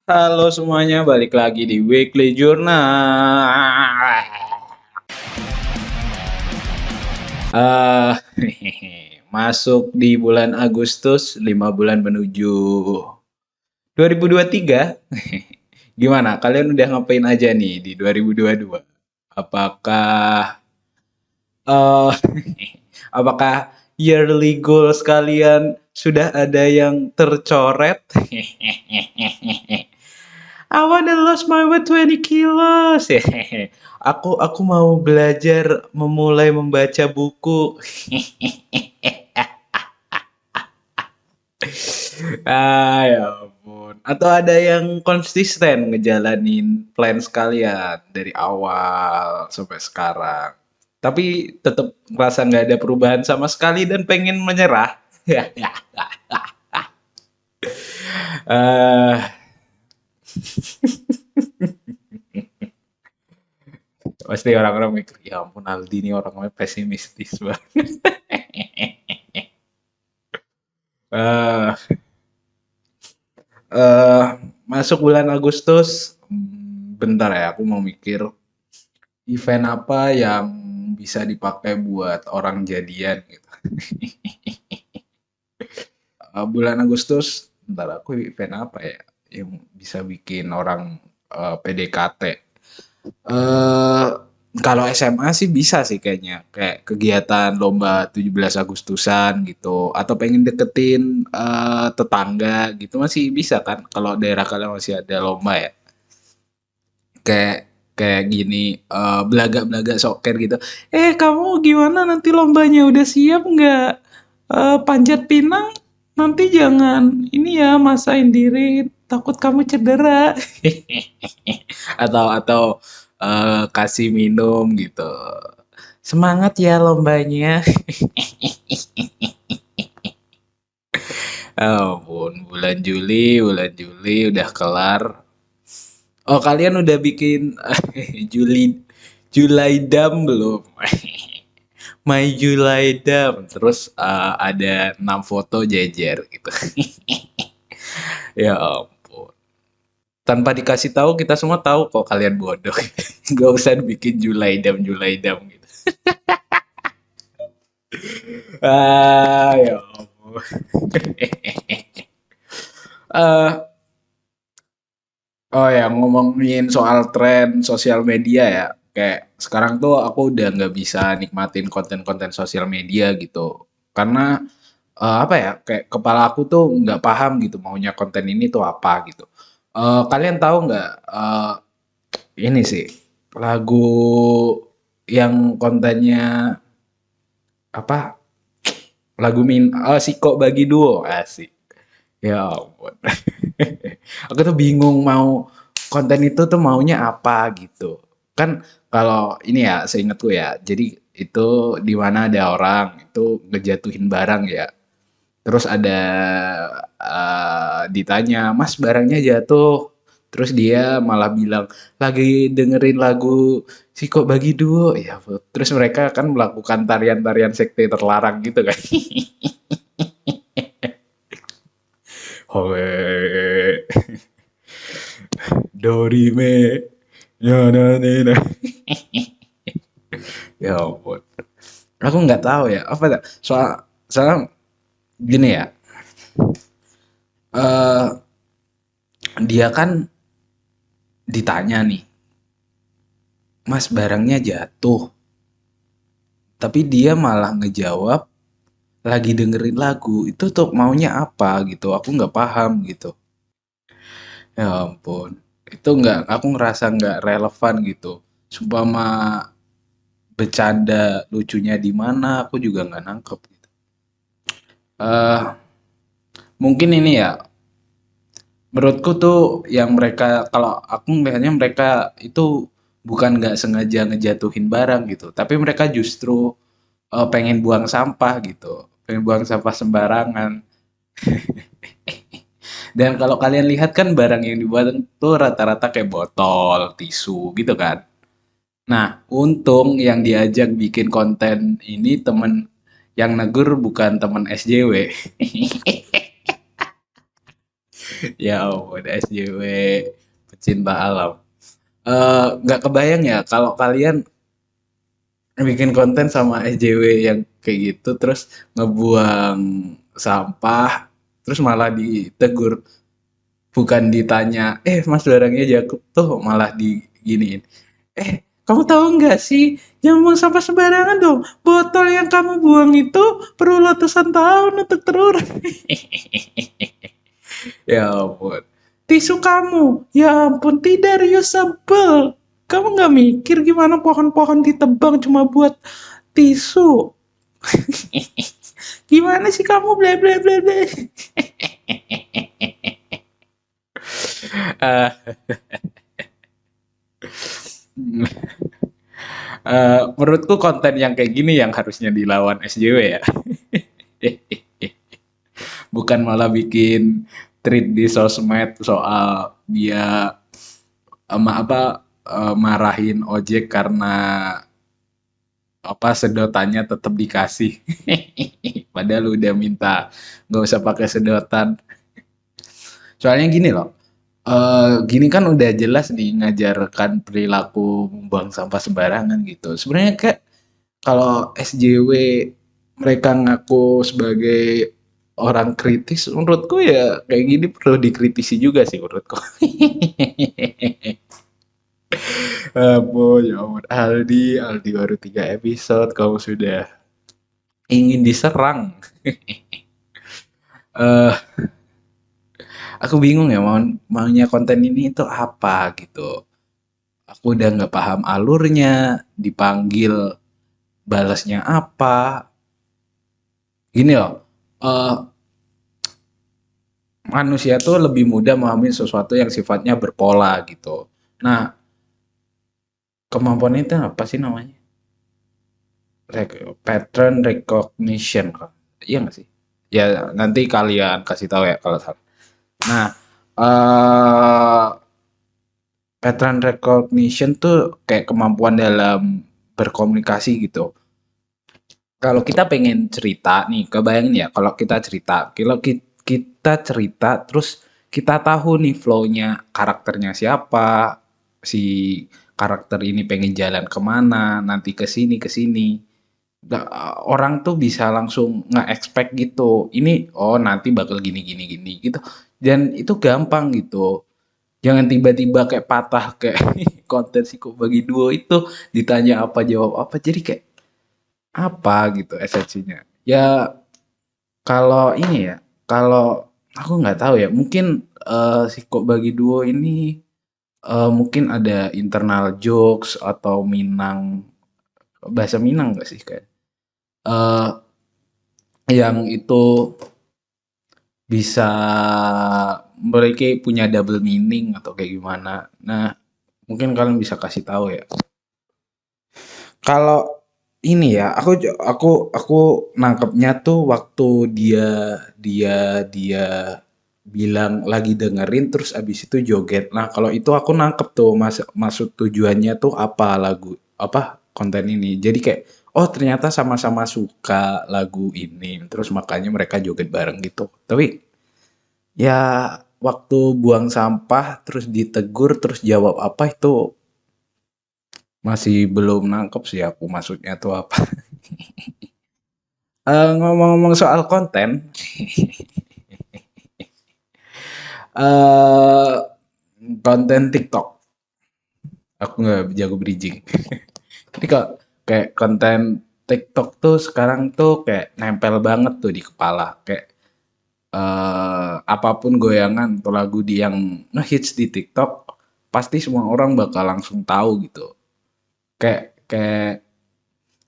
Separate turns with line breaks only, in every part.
Halo semuanya, balik lagi di Weekly Journal. Eh, masuk di bulan Agustus, 5 bulan menuju 2023. Gimana? Kalian udah ngapain aja nih di 2022? Apakah eh apakah yearly goals kalian sudah ada yang tercoret? I wanna lose my weight 20 kilos. Aku mau belajar memulai membaca buku. Ya ampun. Atau ada yang konsisten ngejalanin plan sekalian dari awal sampai sekarang. Tapi tetap ngerasa nggak ada perubahan sama sekali dan pengen menyerah. Eh, Pasti orang-orang mikir, ya ampun Aldi ini orangnya pesimistis banget. Eh, eh, Masuk bulan Agustus, bentar ya, aku mau mikir event apa yang bisa dipakai buat orang jadian gitu. Bulan Agustus, bentar aku event apa ya yang bisa bikin orang PDKT. Eh kalau SMA sih bisa sih kayaknya, kayak kegiatan lomba 17 Agustusan gitu, atau pengen deketin tetangga gitu masih bisa kan kalau daerah kalian masih ada lomba ya. Kayak kayak gini belaga-belaga soker gitu. Kamu gimana nanti lombanya udah siap nggak? Panjat pinang nanti jangan ini ya masain diri takut kamu cedera. Atau kasih minum gitu. Semangat ya lombanya. Ampun, bulan Juli udah kelar. Oh, kalian udah bikin Juli Julaidam belum? My Julaidam. Terus ada 6 foto jejer gitu. Ya ampun. Tanpa dikasih tahu kita semua tahu kok kalian bodoh. Gak usah bikin Julaidam gitu. Ya ampun. Eh, oh ya, ngomongin soal tren sosial media ya. Kayak sekarang tuh aku udah nggak bisa nikmatin konten-konten sosial media gitu. Karena apa ya, kayak kepala aku tuh nggak paham gitu maunya konten ini tuh apa gitu. Kalian tahu nggak ini sih lagu yang kontennya apa, lagu Siko Bagi Duo asik. Ya ampun. Aku tuh bingung mau konten itu tuh maunya apa gitu. Kan kalau ini ya seingatku ya, jadi itu di mana ada orang itu ngejatuhin barang ya. Terus ada ditanya, "Mas barangnya jatuh." Terus dia malah bilang, "Lagi dengerin lagu Siko Bagi Duo." Ya, terus mereka kan melakukan tarian-tarian sekte terlarang gitu kan. Hoe, Dorime, ya na ne na. Ya ampun. Aku nggak tahu ya apa tak soal gini ya. eh Dia kan ditanya nih, Mas barangnya jatuh, tapi dia malah ngejawab lagi dengerin lagu itu tuh maunya apa gitu. Aku nggak paham gitu. Ya ampun. Itu nggak, aku ngerasa nggak relevan gitu. Sumpama bercanda lucunya di mana, aku juga nggak nangkep gitu. eh Mungkin ini ya, menurutku tuh yang mereka, kalau aku melihatnya mereka itu bukan nggak sengaja ngejatuhin barang gitu, tapi mereka justru pengen buang sampah gitu, pengen buang sampah sembarangan. Dan kalau kalian lihat kan barang yang dibuat itu rata-rata kayak botol, tisu gitu kan. Nah, untung yang diajak bikin konten ini temen yang negur bukan temen SJW. Ya ampun, SJW pecinta alam. Nggak kebayang ya kalau kalian bikin konten sama SJW yang kayak gitu, terus ngebuang sampah, terus malah ditegur, bukan ditanya, Mas barangnya Jakub tuh, malah diginiin. Kamu tahu nggak sih, jangan buang sampah sembarangan dong. Botol yang kamu buang itu perlu ratusan tahun untuk terurai. Ya ampun. Tisu kamu, ya ampun, tidak reusable. Kamu nggak mikir gimana pohon-pohon ditebang cuma buat tisu? Gimana sih kamu, bla bla bla bla. Eh, menurutku konten yang kayak gini yang harusnya dilawan SJW ya. Bukan malah bikin tweet di sosmed soal dia marahin ojek karena sedotannya tetap dikasih. Padahal udah minta nggak usah pakai sedotan. Soalnya gini loh, gini kan udah jelas nih ngajarkan perilaku membuang sampah sembarangan gitu. Sebenarnya kayak kalau SJW mereka ngaku sebagai orang kritis, menurutku ya kayak gini perlu dikritisi juga sih menurutku. Ampun, ya ampun. Aldi baru 3 episode, kamu sudah ingin diserang. Eh, aku bingung ya maunya konten ini itu apa gitu. Aku udah nggak paham alurnya, dipanggil balasnya apa. Gini loh, eh, manusia tuh lebih mudah memahami sesuatu yang sifatnya berpola gitu. Nah, kemampuan itu apa sih namanya? Pattern recognition, iya nggak sih? Ya nanti kalian kasih tahu ya kalau salah. Nah, eh pattern recognition tuh kayak kemampuan dalam berkomunikasi gitu. Kalau kita pengen cerita nih, kebayangin ya kalau kita cerita, kalau kita cerita terus kita tahu nih flow-nya karakternya siapa, si karakter ini pengen jalan kemana, nanti ke sini ke sini. Orang tuh bisa langsung nge-expect gitu. Ini oh nanti bakal gini gini gini gitu. Dan itu gampang gitu. Jangan tiba-tiba kayak patah kayak konten Siko Bagi Duo itu, ditanya apa jawab apa. Jadi kayak apa gitu esensinya. Ya kalau ini ya, kalau aku nggak tahu ya, mungkin Siko Bagi Duo ini mungkin ada internal jokes atau Minang, bahasa Minang nggak sih kayak eh yang itu bisa mereka punya double meaning atau kayak gimana. Nah, mungkin kalian bisa kasih tahu ya. Kalau ini ya, aku nangkepnya tuh waktu dia bilang lagi dengerin terus abis itu joget. Nah, kalau itu aku nangkep tuh maksud tujuannya tuh apa lagu apa konten ini. Jadi kayak oh ternyata sama-sama suka lagu ini, terus makanya mereka joget bareng gitu. Tapi ya waktu buang sampah terus ditegur terus jawab apa itu masih belum nangkep sih aku maksudnya tuh apa. Ngomong-ngomong soal konten, eh konten TikTok, aku nggak jago bridging. Jadi kok kayak konten TikTok tuh sekarang tuh kayak nempel banget tuh di kepala. Kayak apapun goyangan atau lagu yang ngehits di TikTok, pasti semua orang bakal langsung tahu gitu. Kayak kayak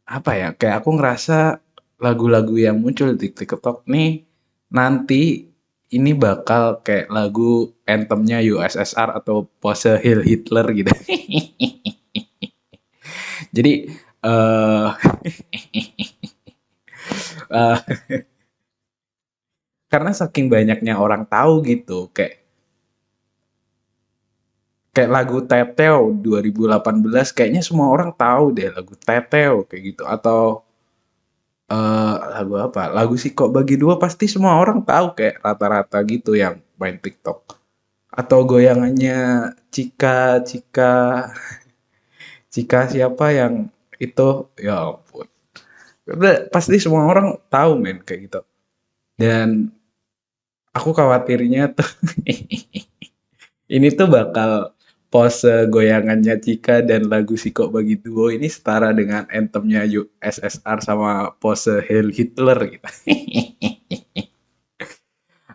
apa ya? Kayak aku ngerasa lagu-lagu yang muncul di TikTok nih nanti ini bakal kayak lagu anthemnya USSR atau pose Heil Hitler gitu. Jadi eh eh, karena saking banyaknya orang tahu gitu, kayak kayak lagu Teteo 2018 kayaknya semua orang tahu deh lagu Teteo kayak gitu atau lagu apa? Lagu Siko Bagi Dua pasti semua orang tahu kayak rata-rata gitu yang main TikTok. Atau goyangannya Cika Cika Cika siapa yang itu, ya ampun. Udah, pasti semua orang tahu men kayak gitu. Dan aku khawatirnya tuh ini tuh bakal pose goyangannya Cika dan lagu Siko Bagi Duo ini setara dengan anthemnya USSR sama pose Heil Hitler gitu.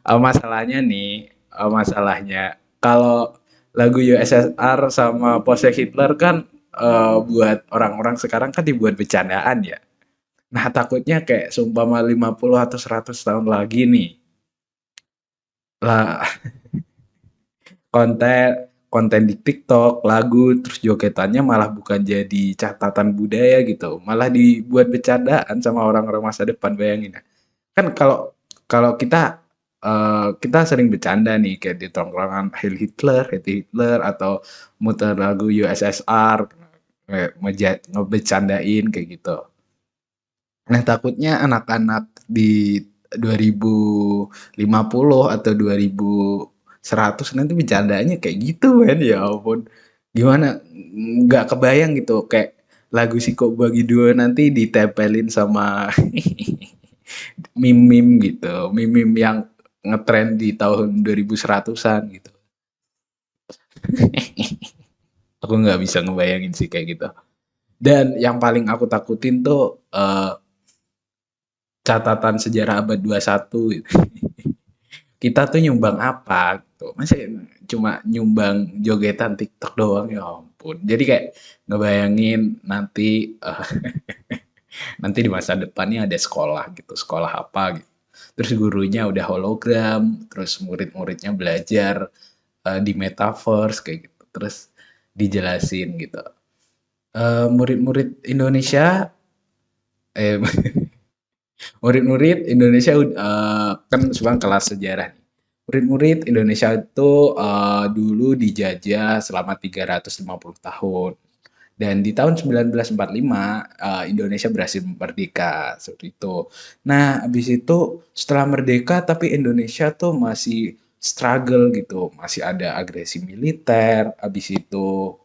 Masalahnya nih, masalahnya kalau lagu USSR sama pose Hitler kan buat orang-orang sekarang kan dibuat bercandaan ya. Nah, takutnya kayak seumpama 50 atau 100 tahun lagi nih, lah konten konten di TikTok, lagu, terus jogetannya malah bukan jadi catatan budaya gitu, malah dibuat bercandaan sama orang-orang masa depan, bayangin ya. Kan kalau kalau kita sering bercanda nih kayak di tongkrongan Heil Hitler atau muter lagu USSR, ngebecandain kayak gitu. Nah, takutnya anak-anak di 2050 atau 2100 nanti bercandanya kayak gitu kan, ya ampun. Gimana? Nggak kebayang gitu kayak lagu Siko Bagi Dua nanti ditempelin sama meme-meme gitu, meme-meme yang ngetrend di tahun 2100-an gitu. Aku nggak bisa ngebayangin sih kayak gitu. Dan yang paling aku takutin tuh catatan sejarah abad 21 gitu. Kita tuh nyumbang apa gitu. Masih cuma nyumbang jogetan TikTok doang, ya ampun. Jadi kayak ngebayangin nanti nanti di masa depannya ada sekolah gitu, sekolah apa gitu. Terus gurunya udah hologram, terus murid-muridnya belajar di metaverse kayak gitu. Terus dijelasin gitu. Murid-murid Indonesia eh murid-murid Indonesia kan sekarang kelas sejarah. Murid-murid Indonesia itu dulu dijajah selama 350 tahun. Dan di tahun 1945 Indonesia berhasil merdeka seperti itu. Nah, habis itu setelah merdeka tapi Indonesia tuh masih struggle gitu, masih ada agresi militer, habis itu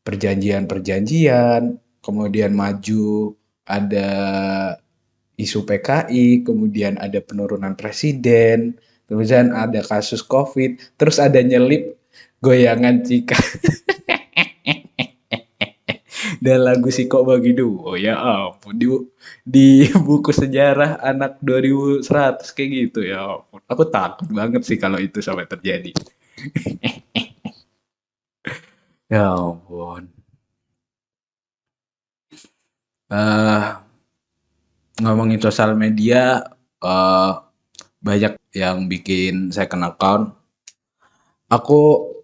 perjanjian-perjanjian, kemudian maju ada isu PKI, kemudian ada penurunan presiden, kemudian ada kasus COVID, terus ada nyelip goyangan Cika dan lagu Siko Bagi Duo. Ya ampun, di buku sejarah anak 2100 kayak gitu, ya ampun. Aku takut banget sih kalau itu sampai terjadi. Ya ampun. Uh, Ngomongin sosial media, banyak yang bikin second account. Aku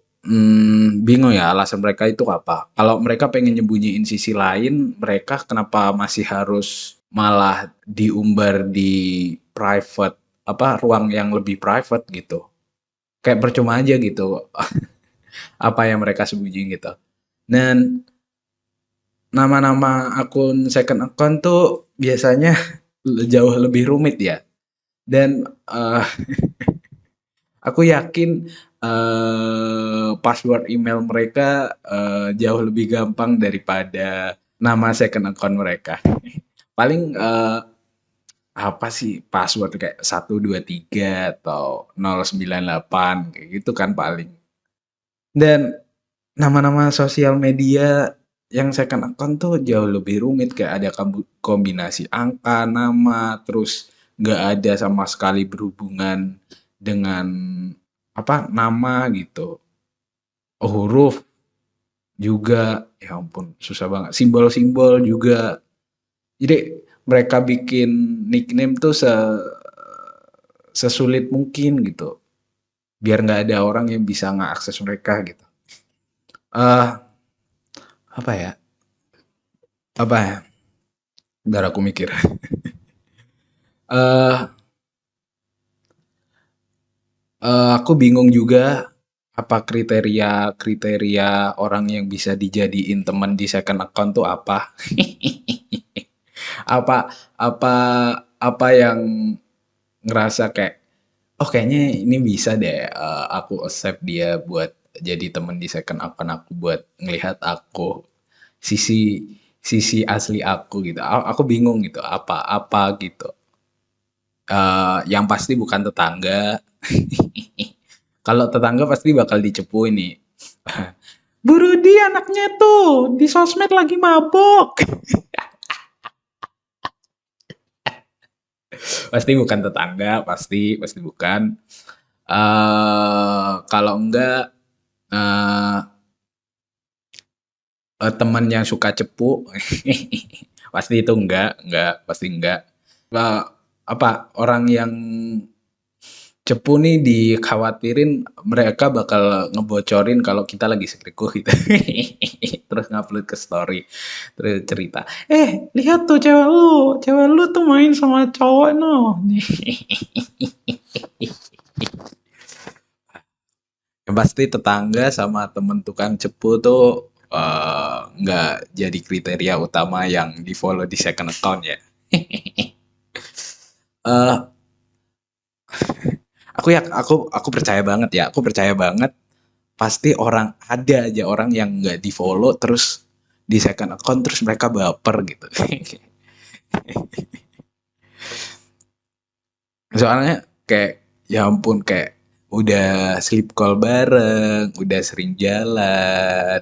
bingung ya alasan mereka itu apa. Kalau mereka pengen nyembunyiin sisi lain, mereka kenapa masih harus malah diumbar di private, apa ruang yang lebih private gitu. Kayak percuma aja gitu apa yang mereka sembunyiin gitu. Dan nama-nama akun second account tuh biasanya jauh lebih rumit ya. Dan aku yakin password email mereka jauh lebih gampang daripada nama second account mereka. Paling apa sih password kayak 123 atau 098 kayak gitu kan paling. Dan nama-nama sosial media yang second account tuh jauh lebih rumit, kayak ada kombinasi angka, nama, terus nggak ada sama sekali berhubungan dengan apa nama gitu. Huruf juga, ya ampun susah banget. Simbol-simbol juga. Jadi mereka bikin nickname tuh sesulit mungkin gitu. Biar nggak ada orang yang bisa ngeakses mereka gitu. Apa ya? Apa ya? Bentar aku mikir. Eh aku bingung juga apa kriteria orang yang bisa dijadiin teman di second account tuh apa? apa apa apa yang ngerasa kayak Oh kayaknya ini bisa deh, aku accept dia buat jadi temen di second account aku buat ngelihat aku, sisi sisi asli aku gitu. Aku bingung gitu, apa gitu. Yang pasti bukan tetangga. Kalau tetangga pasti bakal dicepu ini. Bu Rudi anaknya tuh di sosmed lagi mabok. Pasti bukan tetangga, pasti bukan. Kalau enggak eh teman yang suka cepu, pasti itu enggak, pasti enggak. Eh, apa orang yang cepu nih dikhawatirin mereka bakal ngebocorin kalau kita lagi selingkuh gitu. Terus ngupload ke story, terus cerita, lihat tuh cewek lu tuh main sama cowok no. Yang pasti tetangga sama temen tukang cepu tuh nggak jadi kriteria utama yang di follow di second account ya. Eh aku percaya banget ya, aku percaya banget pasti ada aja orang yang nggak di follow terus di second account terus mereka baper gitu. Soalnya kayak ya ampun kayak udah sleep call bareng, udah sering jalan.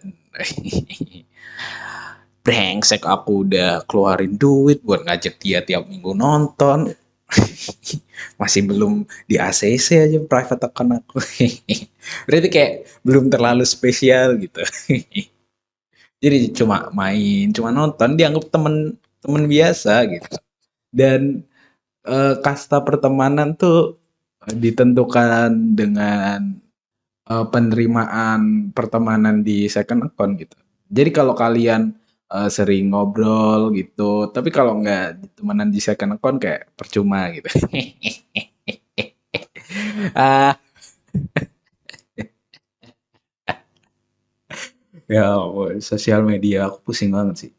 Brengsek aku udah keluarin duit buat ngajak dia tiap minggu nonton. Masih belum di ACC aja private account aku. Berarti kayak belum terlalu spesial gitu. Jadi cuma main, cuma nonton dianggap temen temen biasa gitu. Dan kasta pertemanan tuh ditentukan dengan penerimaan pertemanan di second account gitu. Jadi kalau kalian sering ngobrol gitu, tapi kalau nggak temenan di second account kayak percuma gitu. Ah, ya sosial media aku pusing banget sih.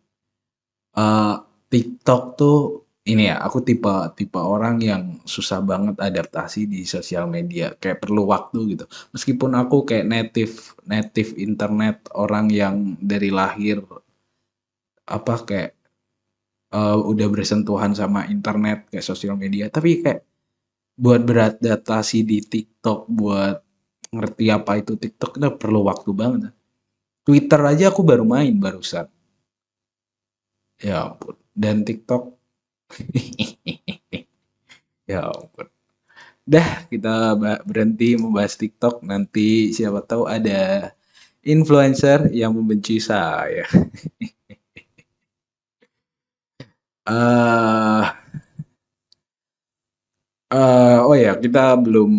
Eh, TikTok tuh ini ya, aku tipe tipe orang yang susah banget adaptasi di sosial media, kayak perlu waktu gitu. Meskipun aku kayak native native internet, orang yang dari lahir apa kayak udah bersentuhan sama internet kayak sosial media, tapi kayak buat beradaptasi di TikTok, buat ngerti apa itu TikTok itu perlu waktu banget. Twitter aja aku baru main barusan. Ya ampun. Dan TikTok ya ampun. Dah, kita berhenti membahas TikTok. Nanti siapa tahu ada influencer yang membenci saya. Eh, oh ya, kita belum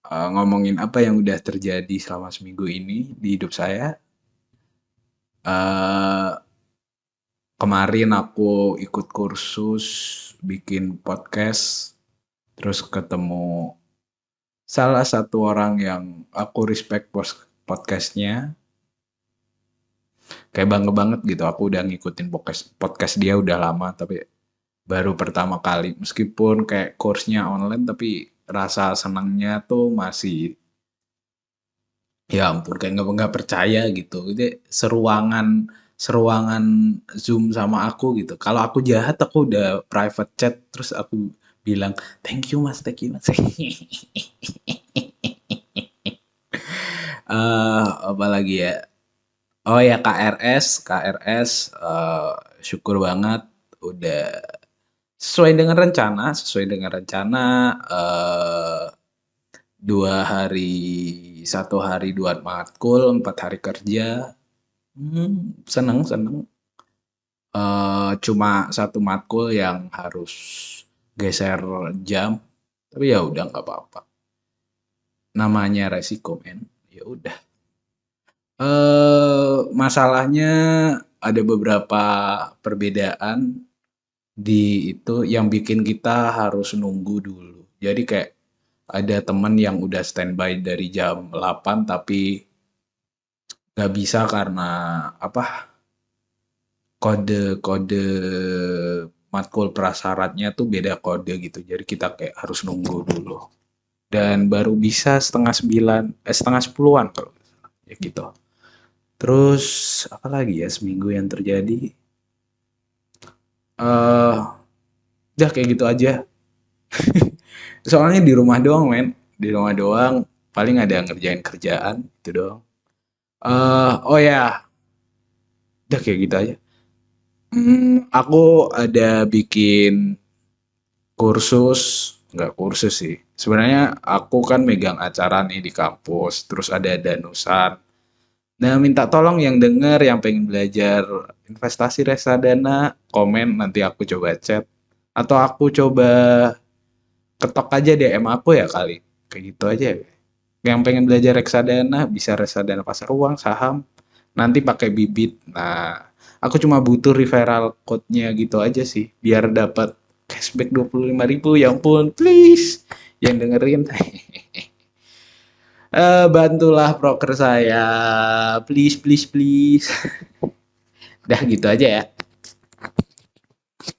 ngomongin apa yang udah terjadi selama seminggu ini di hidup saya. Eh, Kemarin aku ikut kursus bikin podcast, terus ketemu salah satu orang yang aku respect podcastnya. Kayak bangga banget gitu. Aku udah ngikutin podcast podcast dia udah lama, tapi baru pertama kali. Meskipun kayak course-nya online, tapi rasa senangnya tuh masih ya ampun kayak nggak percaya gitu. Jadi seruangan seruangan Zoom sama aku gitu. Kalau aku jahat aku udah private chat terus aku bilang thank you mas. Apa lagi ya? Oh ya KRS syukur banget udah sesuai dengan rencana 2 hari 1 hari 2 matkul 4 hari kerja. Seneng cuma satu matkul yang harus geser jam tapi ya udah nggak apa-apa namanya resiko men ya udah masalahnya ada beberapa perbedaan di itu yang bikin kita harus nunggu dulu. Jadi kayak ada temen yang udah standby dari jam 8 tapi nggak bisa karena apa kode-kode matkul prasyaratnya tuh beda kode gitu. Jadi kita kayak harus nunggu dulu. dan baru bisa setengah 9, setengah 10-an kalau ya gitu. Terus apa lagi ya seminggu yang terjadi? Eh, udah kayak gitu aja. Soalnya di rumah doang, men. Di rumah doang, paling ada ngerjain kerjaan itu doang. Oh ya, udah kayak gitu aja. Aku ada bikin kursus, nggak kursus sih. Sebenarnya aku kan megang acara nih di kampus, terus ada danusan. Nah, minta tolong yang denger, yang pengen belajar investasi reksadana, komen nanti aku coba chat. Atau aku coba ketok aja DM aku ya kali. Kayak gitu aja ya. Yang pengen belajar reksadana, bisa reksadana pasar uang, saham, nanti pakai bibit. Nah, aku cuma butuh referral code-nya gitu aja sih, biar dapat cashback 25.000. Ya ampun, please. Yang dengerin, bantulah broker saya. Please, please, please. Dah gitu aja ya.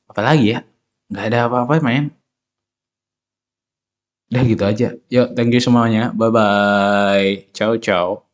Apalagi ya? Nggak ada apa-apa, main. Dah gitu aja. Yuk, thank you semuanya. Bye-bye. Ciao, ciao.